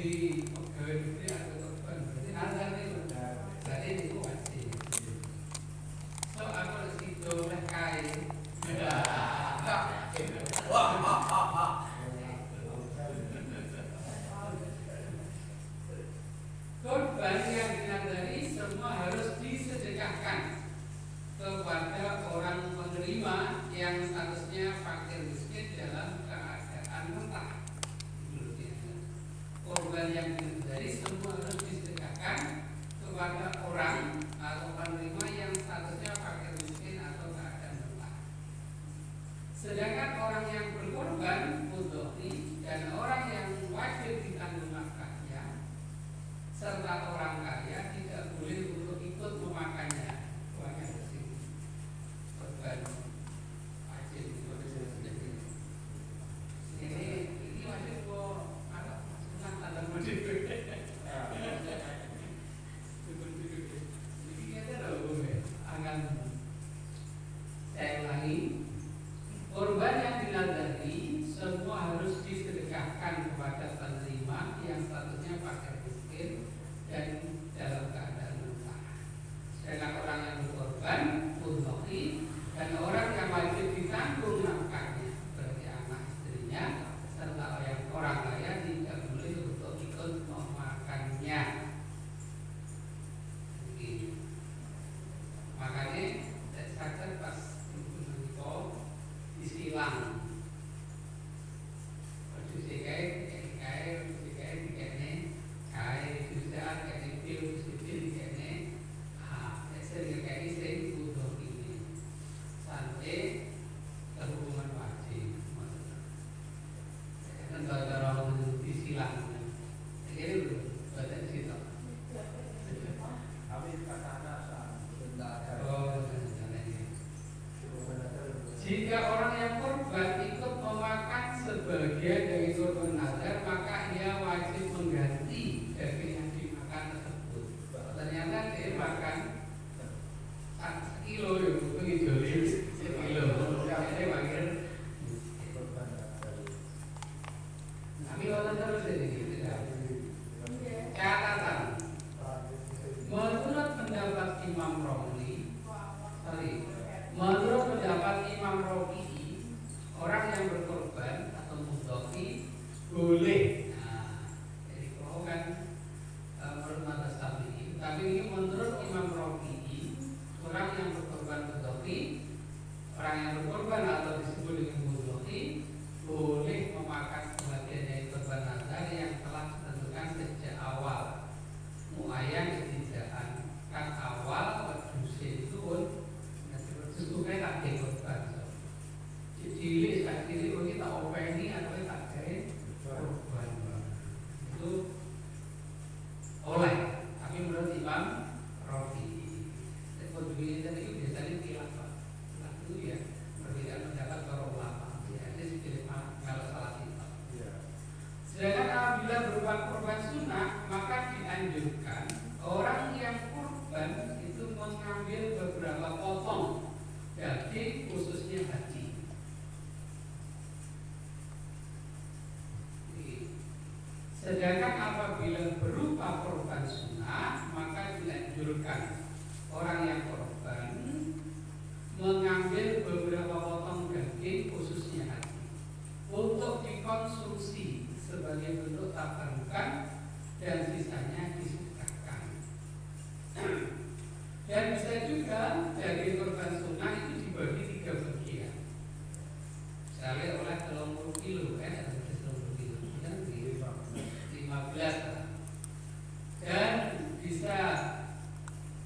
di pegawai negeri atau korban berarti nazar itu berarti itu wajib. So aku harus itu oleh kain. Korban yang dinazari semua harus disedekahkan kepada orang penerima yang statusnya fakir miskin dalam keadaan mentah. Korban yang dinazari semua harus disedekahkan kepada orang atau penerima yang statusnya fakir miskin atau keadaan mentah. Sedangkan orang yang berkorban mudhari dan orang yang wajib ditanggung nafkahnya serta orang kaya tidak boleh untuk ikut memakannya. Uangnya bersih. Korban wajib ini wajib kok ada sunat tanda wajib. Ini kita tahu akan saya ulangi. Korban yang dinazari semua harus disedekahkan kepada penerima yang statusnya fakir miskin dan dalam keadaan mentah. Sedangkan orang yang berkorban mudhari dan orang yang wajib ditanggung nafkahnya berarti anak istrinya serta orang kaya tidak boleh untuk ikut memakannya. Makanya saya sadar pas istilah jika orang yang korban ikut memakan sebagian dari korban nazar, maka ia wajib mengganti daging yang dimakan tersebut. Ternyata dia makan 1 kilo, itu 1 kilo. Jadi wakil. Kami orang terus ini. Catatan. Menurut pendapat Imam Romli, menurut pendapat Imam Rafi'i, orang yang berkorban atau mudhari boleh. Nah, jadi kalau kan menurut mazhab Syafi'i, tapi ini menurut Imam Rafi'i, orang yang berkorban mudhari, orang yang berkorban atau disebut dengan mudhari boleh memakan sebagian dari korban nazar yang telah ditentukan sejak awal. Muayyan istidaan kan awal wadusin itu sesungguhnya tak ada korban. Cilik tak cilik kita openi atau tak ada korban itu oleh. Tapi menurut Imam Rafi'i, kodenya tadi itu biasanya khilaf itu ya perbedaan pendapat para ulama. Ya, ini sedikit kalau salah kita. Sedangkan apabila berupa korban sunnah, maka dianjurkan orang yang korban itu mengambil beberapa potong daging khususnya haji. Sedangkan apabila berupa korban sunnah, maka dianjurkan orang yang korban mengambil beberapa potong daging khususnya haji untuk dikonsumsi sebagai bentuk tabarukan dan sisanya disedekahkan. Dan bisa juga daging korban sunnah itu dibagi 3 bagian. Misalnya oleh 30 kilo ada 30 kilo kan 15. Dan bisa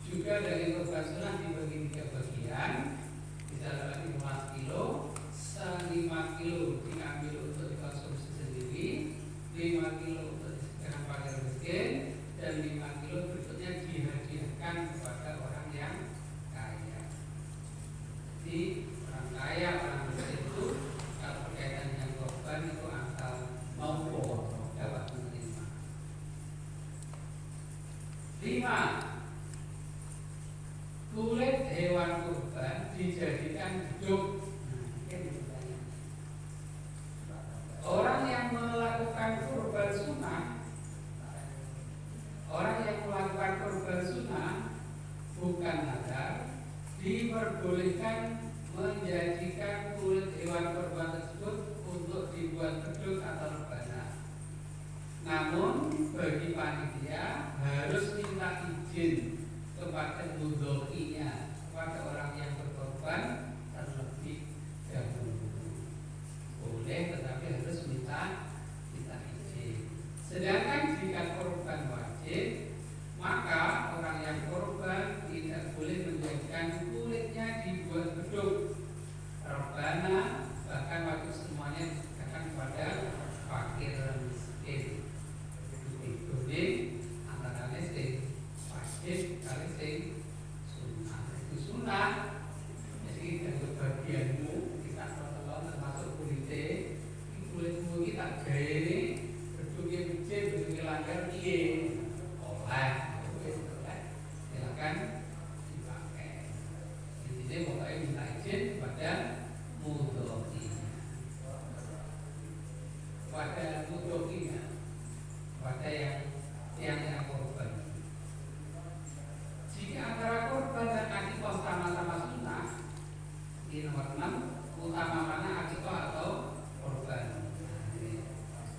juga daging korban sunnah dibagi 3 bagian. Misalnya 15 kilo, 5 kilo diambil untuk dikonsumsi sendiri, 5 kilo untuk disediakan fakir miskin, dan 5 kilo berikutnya dihadiahkan kepada orang yang kaya. Jadi orang kaya, orang miskin itu kalau berkaitan dengan korban itu asal mampu dapat menerima. 5. Kulit hewan kurban dijadikan hidup. Orang yang melakukan kurban sunnah bagi panitia harus minta izin kepada mudhokinya, kepada orang yang berkorban terlebih dahulu. Boleh, tetapi harus minta izin. Sedangkan jika korban wajib, maka orang yang korban tidak boleh menjadikan kulitnya dibuat beduk, rebana, bahkan waktu semuanya dikatakan kepada fakir dan miskin. Jadi antara sing wajib kali sing sunnah. Itu sunnah. Jadi dari bagianmu kita tolong termasuk kulitnya, kulitmu kita gawe beduknya kecil, beduknya langgar piye oleh, silakan dipakai. Intinya pokoknya minta izin kepada mudhokinya, kepada yang korban. Jika antara korban dan akikah sama-sama sunnah, di nomor 6, utama mana akikah atau korban.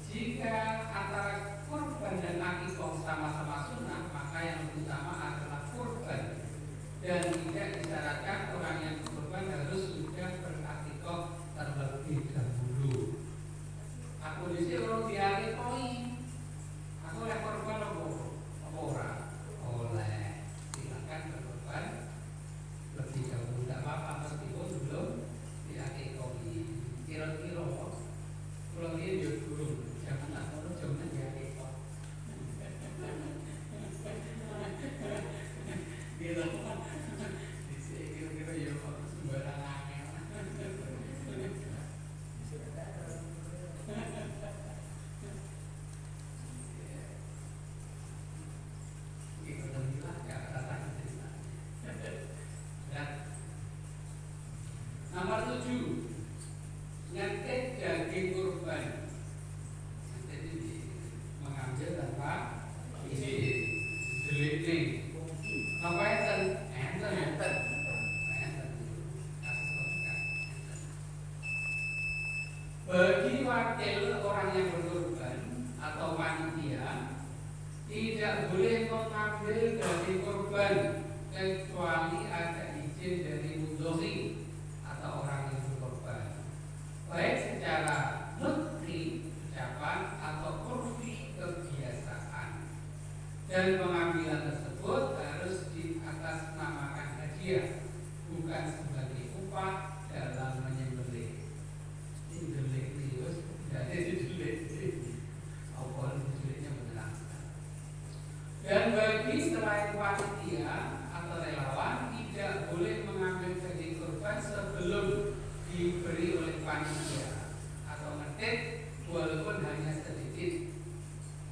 Jika antara korban dan akikah sama-sama sunnah, maka yang utama adalah korban, dan tidak disyaratkan orang yang korban harus sudah berakikah terlebih dahulu. Aku disi orang diakikoi, aku oleh korban apa ora? Oleh, silakan berkorban lebih dahulu, tidak apa-apa meskipun belum diakikoi. Kira-kira kalau dia jauh jangan tak mau jangan diakikoi. Gitu. Kira-kira ya sembarangan. Nomor 7, ngetik daging kurban. Ngetik ini mengambil tanpa izin, deleting. Apa enten? Enten. Bagi wakil orang yang berkorban atau panitia tidak boleh mengambil daging kurban kecuali ada izin dari mudhoki atau orang yang berkorban, baik secara nutri ucapan atau urfi kebiasaan. Dan pengambilan tersebut harus diatasnamakan hadiah, bukan sebagai upah dalam menyembelih. Menyembelih itu tidak ada dijelek, apa dijeleknya menyenangkan. Dan bagi selain panitia atau relawan tidak boleh mengambil daging kurban sebelum diberi oleh panitia atau ngetik walaupun hanya sedikit.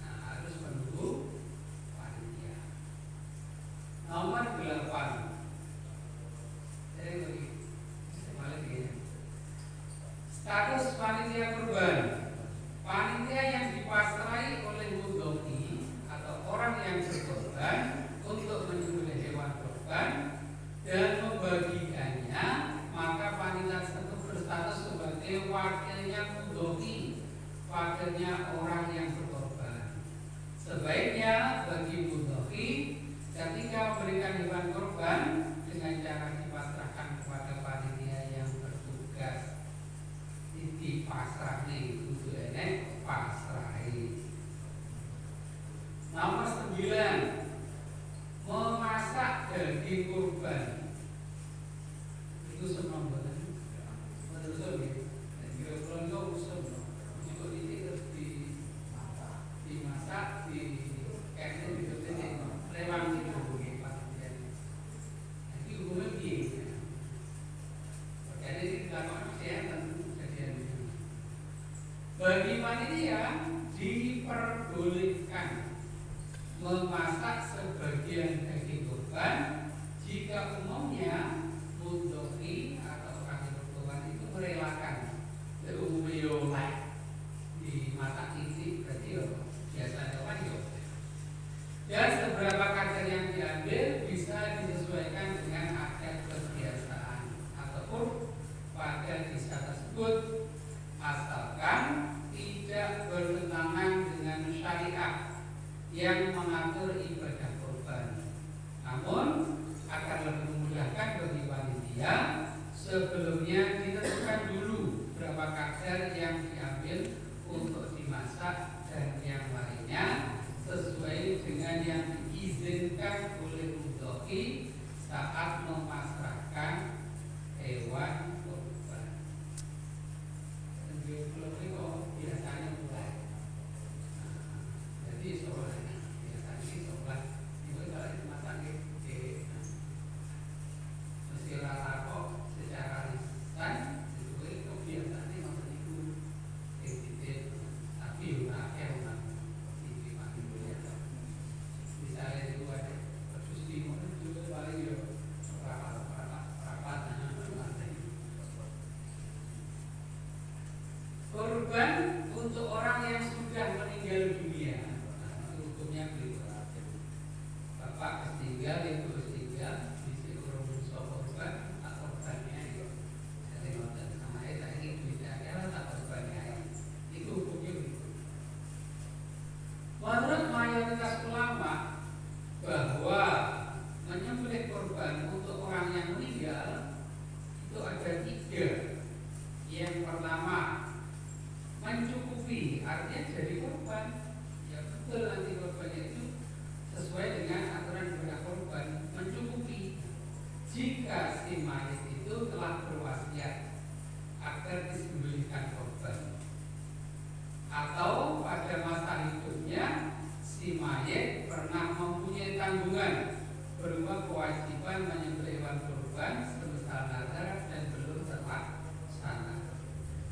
Nah, harus menunggu panitia. Nomor 8. Status panitia kurban. Panitia yang dipasrai oleh mudhoki atau orang yang berkorban untuk menyembelih hewan kurban dan membagikannya, maka panitia tersebut berstatus sebagai wakilnya mudhoki, wakilnya orang yang berkorban. Sebaiknya bagi mudhoki ketika memberikan hewan kurban dengan cara dipasrahkan kepada panitia yang bertugas. Dipasrah nih, itu enek pasrahi. Nomor 9, memasak daging kurban. Itu semua benar. Menurut saya, kira-kira itu usul. Jika ini terus dimasak, kayaknya ditutup lewat itu begitu. Jadi hukumnya begini. Jadi dilakukan kesehatan. Bagi panitia diperbolehkan memasak sebagian daging kurban jika umumnya mudhoki atau orang berkorban itu merelakan. Umumnya oleh dimasak isi berarti biasanya kan ya. Dan seberapa kadar yang diambil bisa disesuaikan dengan adat kebiasaan ataupun pada desa tersebut, asalkan tidak bertentangan dengan syariat yang mengatur ibadah kurban. Namun akan lebih memudahkan bagi panitia sebelumnya ditentukan dulu berapa kadar yang diambil untuk dimasak dan yang lainnya sesuai dengan yang diizinkan oleh mudhoki saat memasrahkan hewan kurban. Biasanya mulai. Jadi soalnya biasanya soal itu kalau dimasak di mesti rasa kok secara lisan itu biasanya nonton itu tapi udah di mati boleh. Misalnya itu ada terus di mana itu paling yo rapat kurban untuk orang yang sudah meninggal dunia. Hukumnya begitu. Bapak ketinggal, ibu ketinggal, bisa urung bisa korban, tak korbannya itu. Jadi nonton sama saya ingin bisa kira tak korbannya. Itu hukumnya begitu. Menurut mayoritas ulama bahwa menyembelih korban untuk orang yang meninggal itu ada 3. Yang pertama mencukupi, artinya jadi korban. Ya betul, nanti korbannya itu sesuai dengan aturan ibadah korban, mencukupi. Jika si mayit itu telah berwasiat agar disembelihkan korban, atau pada masa hidupnya si mayit pernah mempunyai tanggungan berupa kewajiban menyembelih hewan kurban sebesar nazar dan belum terlaksana.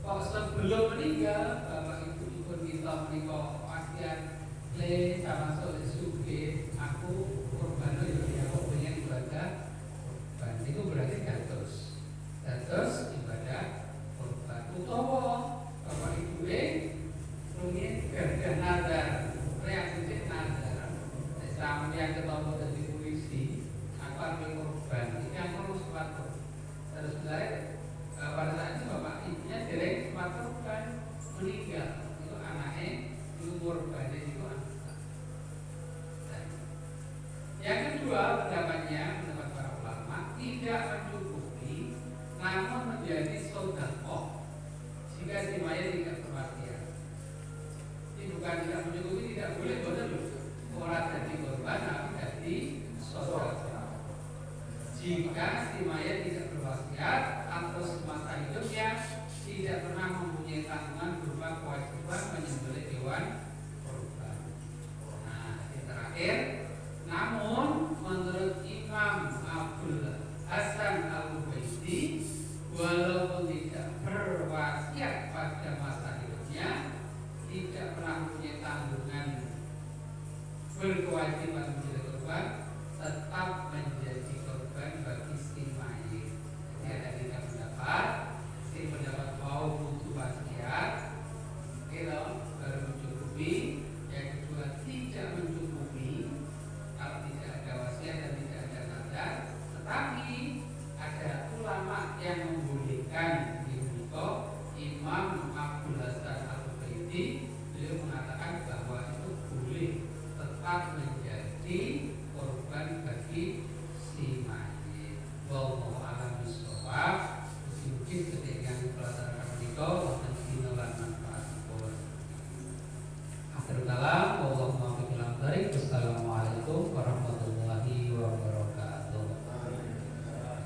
Kok sebelum meninggal bapak ibu pun kita menikah wasiat le sama soleh suge aku korban ya kok punya ibadah korban itu berarti dados ibadah korban utawa bapak ibu rumit kerja nazar reaksi nazar sama yang ketemu dari polisi apa korban ini yang perlu suatu terus pada saat itu bapak ibunya dereng korban meninggal itu anaknya itu korbannya itu anak. Yang kedua pendapatnya pendapat para ulama tidak mencukupi namun menjadi sedekah jika si mayat tidak berwasiat. Ini bukan tidak mencukupi, tidak boleh betul orang jadi korban tapi jadi sedekah. Jika si mayat tidak berwasiat atau semasa hidupnya tidak pernah mempunyai tanggungan berupa kewajiban menyembelih hewan kurban. Nah, yang terakhir, namun menurut Imam Abdul Hasan Al-Ubaidi, walaupun tidak berwasiat pada masa hidupnya, tidak pernah mempunyai tanggungan berkewajiban menyembelih kurban, tetap menjadi korban bagi si mayit. Jadi ada 3 pendapat. Si pendapat mau butuh wasiat, baru mencukupi. Yang kedua tidak mencukupi kalau tidak ada wasiat dan tidak ada nazar. Tetapi ada ulama yang membolehkan di Imam Abdul Hasan Al-Ubaidi beliau mengatakan bahwa itu boleh tetap